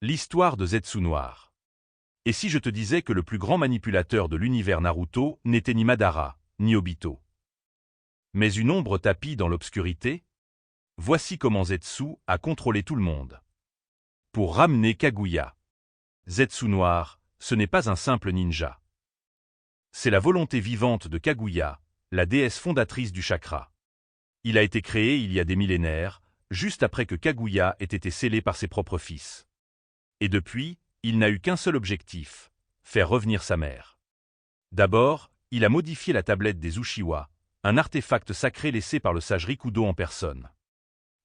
L'histoire de Zetsu Noir. Et si je te disais que le plus grand manipulateur de l'univers Naruto n'était ni Madara, ni Obito, mais une ombre tapie dans l'obscurité? Voici comment Zetsu a contrôlé tout le monde. Pour ramener Kaguya. Zetsu Noir, ce n'est pas un simple ninja. C'est la volonté vivante de Kaguya, la déesse fondatrice du chakra. Il a été créé il y a des millénaires, juste après que Kaguya ait été scellé par ses propres fils. Et depuis, il n'a eu qu'un seul objectif, faire revenir sa mère. D'abord, il a modifié la tablette des Uchiwa, un artefact sacré laissé par le sage Rikudo en personne.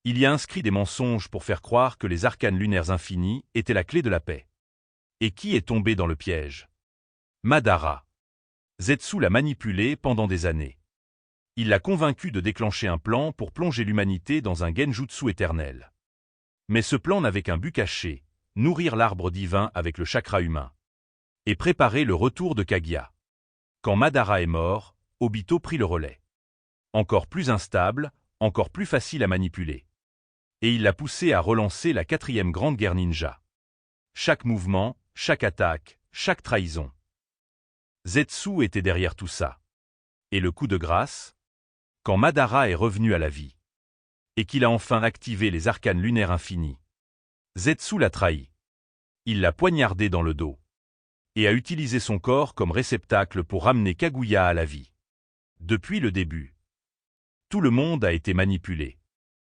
Il y a inscrit des mensonges pour faire croire que les arcanes lunaires infinis étaient la clé de la paix. Et qui est tombé dans le piège? Madara. Zetsu l'a manipulé pendant des années. Il l'a convaincu de déclencher un plan pour plonger l'humanité dans un genjutsu éternel. Mais ce plan n'avait qu'un but caché, nourrir l'arbre divin avec le chakra humain. Et préparer le retour de Kaguya. Quand Madara est mort, Obito prit le relais. Encore plus instable, encore plus facile à manipuler. Et il l'a poussé à relancer la 4e grande guerre ninja. Chaque mouvement, chaque attaque, chaque trahison. Zetsu était derrière tout ça. Et le coup de grâce? Quand Madara est revenu à la vie. Et qu'il a enfin activé les arcanes lunaires infinis. Zetsu l'a trahi. Il l'a poignardé dans le dos. Et a utilisé son corps comme réceptacle pour ramener Kaguya à la vie. Depuis le début. Tout le monde a été manipulé.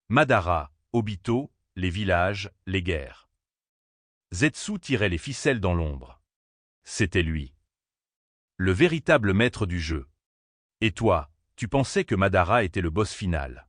Madara, Obito, les villages, les guerres. Zetsu tirait les ficelles dans l'ombre. C'était lui. Le véritable maître du jeu. Et toi, tu pensais que Madara était le boss final.